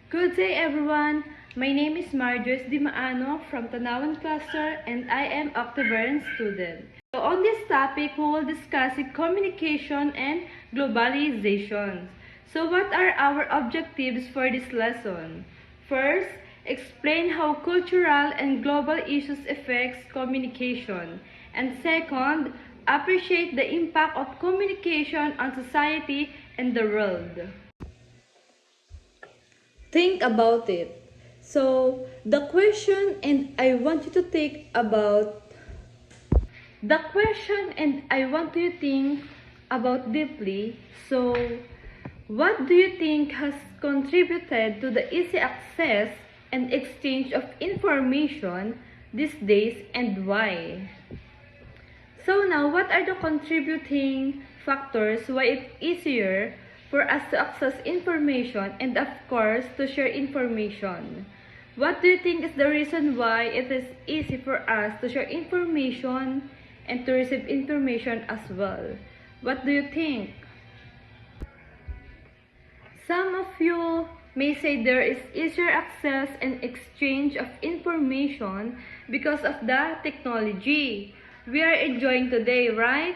Good day everyone! My name is Marjorie Di Maano from Tanawan Cluster and I am October student. So on this topic, we will discuss communication and globalization. So what are our objectives for this lesson? First, explain how cultural and global issues affects communication. And second, appreciate the impact of communication on society and the world. Think about it. So, the question and I want you to think about deeply. So, what do you think has contributed to the easy access and exchange of information these days and why? So now, what are the contributing factors why it's easier for us to access information and of course to share information? What do you think is the reason why it is easy for us to share information and to receive information as well? What do you think? Some of you may say there is easier access and exchange of information because of the technology we are enjoying today, right?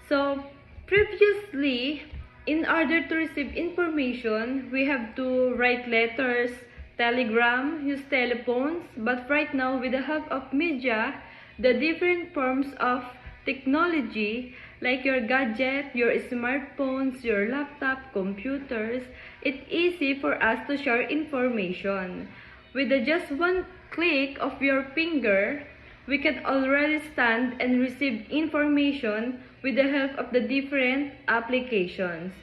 So, previously, in order to receive information, we have to write letters, telegram, use telephones, but right now, with the help of media, the different forms of technology, like your gadget, your smartphones, your laptop, computers, it's easy for us to share information. With just one click of your finger, we can already stand and receive information with the help of the different applications.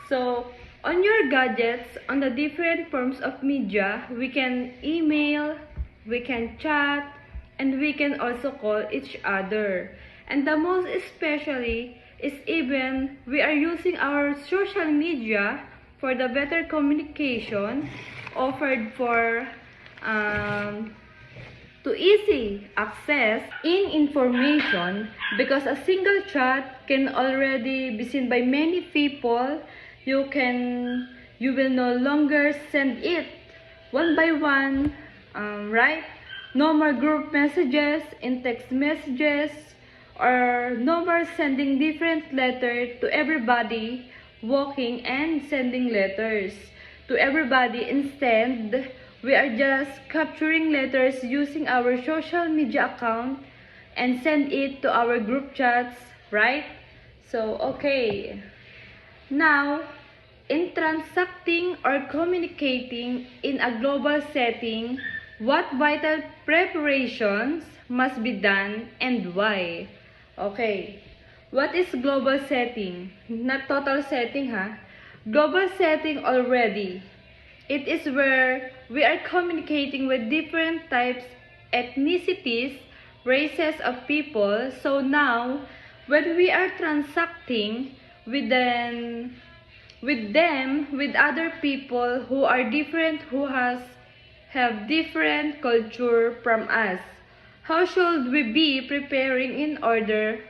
So, on your gadgets, on the different forms of media, we can email, we can chat, and we can also call each other. And the most especially is even we are using our social media for the better communication offered for to easy access in information because a single chat can already be seen by many people. You will no longer send it one by one, right? No more group messages in text messages or no more sending different letter to everybody, walking and sending letters to everybody. Instead, we are just capturing letters using our social media account and send it to our group chats, right? So, okay. Now, in transacting or communicating in a global setting, what vital preparations must be done and why? Okay. What is global setting? Not total setting, ha? Global setting already. It is where we are communicating with different types, ethnicities, races of people. So now, when we are transacting with with other people who are different, who have different culture from us, how should we be preparing in order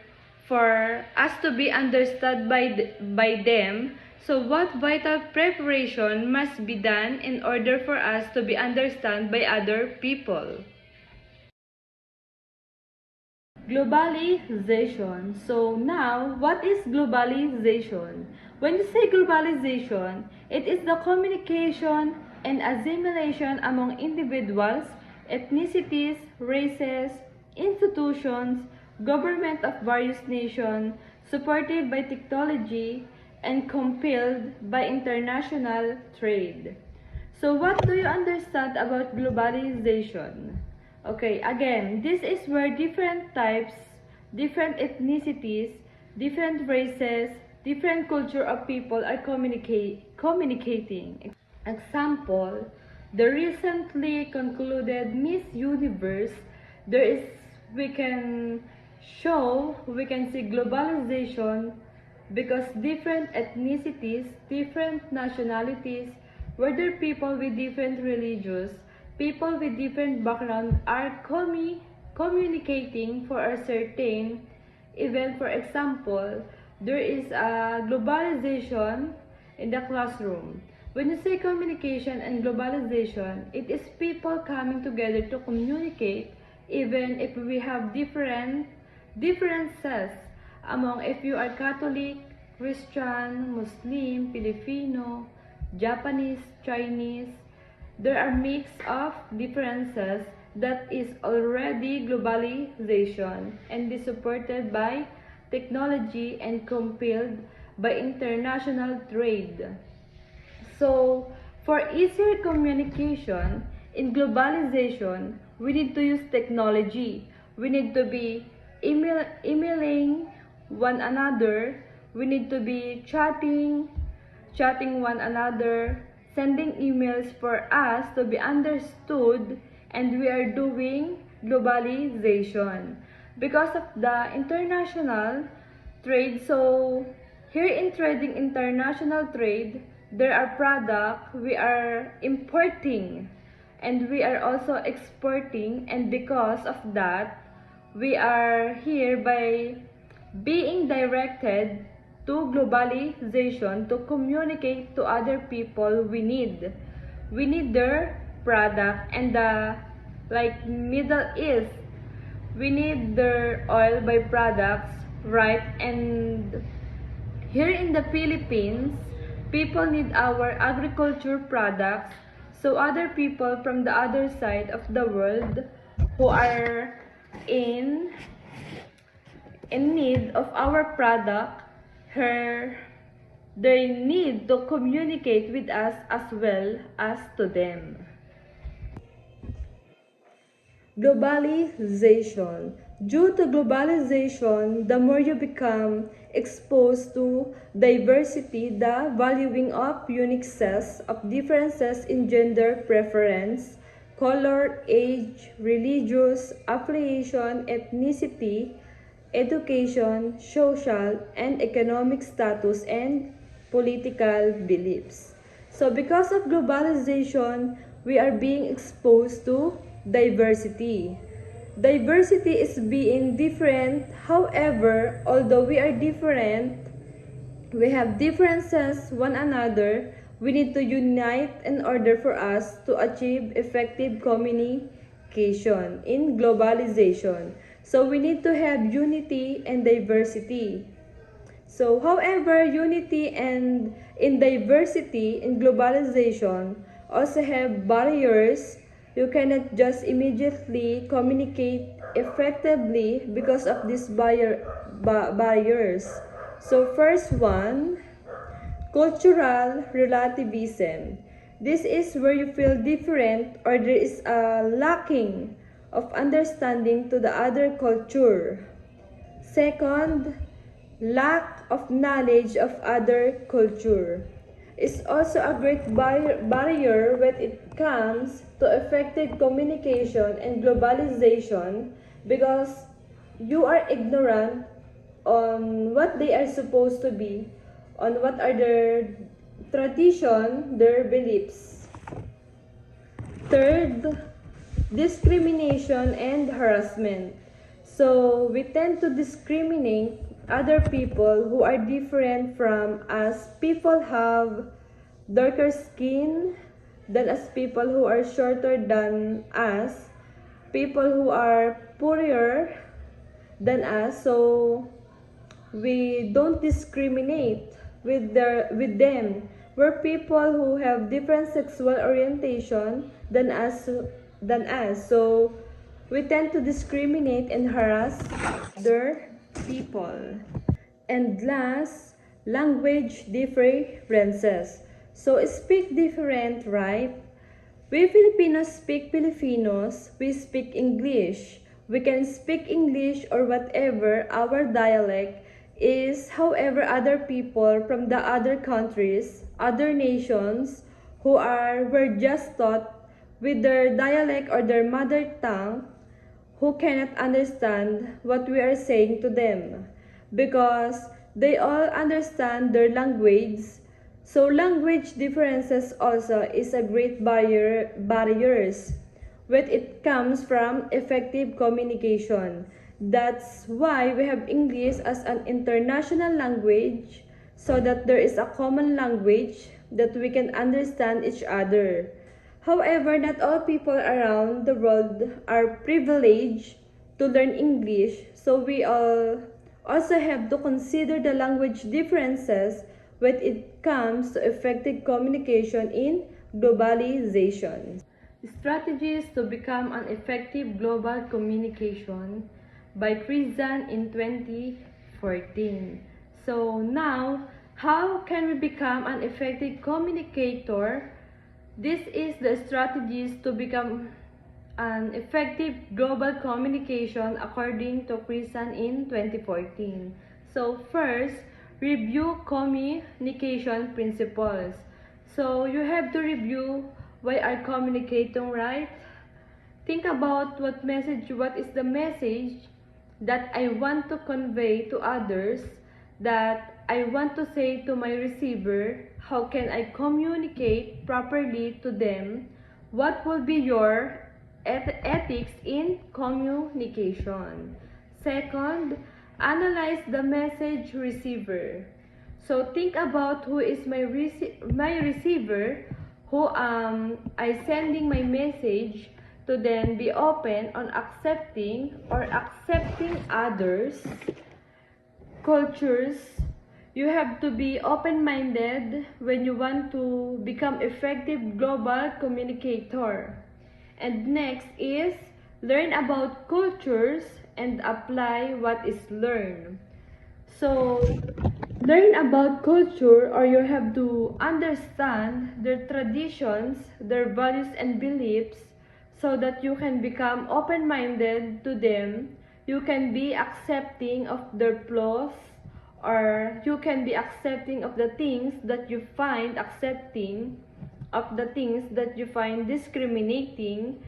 for us to be understood by them? So what vital preparation must be done in order for us to be understood by other people? Globalization. So now, what is globalization? When you say globalization, it is the communication and assimilation among individuals, ethnicities, races, institutions, government of various nations, supported by technology, and compelled by international trade. So what do you understand about globalization? Okay, again, this is where different types, different ethnicities, different races, different culture of people are communicating. Example, the recently concluded Miss Universe, there is, we can we can see globalization because different ethnicities, different nationalities, whether people with different religions, people with different background are communicating for a certain event. For example, there is a globalization in the classroom. When you say communication and globalization, it is people coming together to communicate even if we have differences among if you are Catholic, Christian, Muslim, Filipino, Japanese, Chinese. There are mix of differences that is already globalization and is supported by technology and compelled by international trade. So, for easier communication in globalization, we need to use technology. We need to be emailing one another. We need to be chatting one another, sending emails for us to be understood, and we are doing globalization because of the international trade. So here in trading international trade, there are products we are importing and we are also exporting, and because of that we are here by being directed to globalization to communicate to other people. We need their product, and the like Middle East, we need their oil byproducts, right? And here in the Philippines, people need our agriculture products, so other people from the other side of the world who are in need of our product, her they need to communicate with us as well as to them. Globalization. Due to globalization, the more you become exposed to diversity, the valuing of uniqueness, of differences in gender preference, color, age, religious affiliation, ethnicity, education, social and economic status, and political beliefs. So because of globalization, we are being exposed to diversity. Diversity is being different. However, although we are different, we have differences one another. We need to unite in order for us to achieve effective communication in globalization. So we need to have unity and diversity. So, however, unity and in diversity in globalization also have barriers. You cannot just immediately communicate effectively because of these barriers. So, first one, cultural relativism. This is where you feel different or there is a lacking of understanding to the other culture. Second, lack of knowledge of other culture is also a great barrier when it comes to effective communication and globalization, because you are ignorant on what they are supposed to be, on what are their tradition, their beliefs. Third, discrimination and harassment. So we tend to discriminate other people who are different from us. People have darker skin than us, people who are shorter than us, people who are poorer than us. So we don't discriminate with them. We're people who have different sexual orientation than us. So we tend to discriminate and harass other people. And last, language differences. So speak different, right? We Filipinos speak Filipinos, we speak English. We can speak English or whatever our dialect is. However, other people from the other countries, other nations who were just taught with their dialect or their mother tongue, who cannot understand what we are saying to them because they all understand their language. So language differences also is a great barriers when it comes from effective communication. That's why we have English as an international language, so that there is a common language that we can understand each other. However, not all people around the world are privileged to learn English, so we all also have to consider the language differences when it comes to effective communication in globalization. Strategies to become an effective global communication by Krizan in 2014. So now, how can we become an effective communicator? This is the strategies to become an effective global communication according to Krizan in 2014. So first, review communication principles. So you have to review why are communicating, right? Think about what is the message that I want to convey to others, that I want to say to my receiver. How can I communicate properly to them? What will be your ethics in communication? Second, analyze the message receiver. So think about who is my receiver, who I sending my message to them. Be open on accepting others cultures. You have to be open-minded when you want to become effective global communicator. And next is learn about cultures and apply what is learned. So learn about culture, or you have to understand their traditions, their values and beliefs, so that you can become open-minded to them. You can be accepting of their flaws, or you can be accepting of the things that you find accepting, of the things that you find discriminating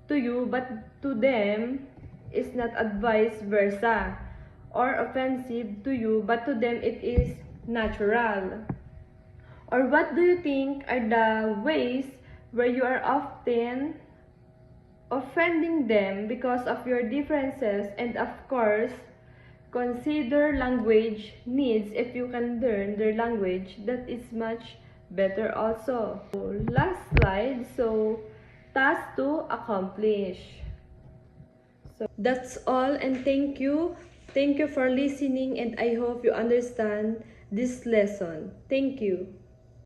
to you, but to them is not, and vice versa, or offensive to you, but to them it is natural. Or what do you think are the ways where you are often offending them because of your differences? And of course, consider language needs. If you can learn their language, that is much better also. So, last slide. So, task to accomplish. So that's all, and thank you. Thank you for listening, and I hope you understand this lesson. Thank you.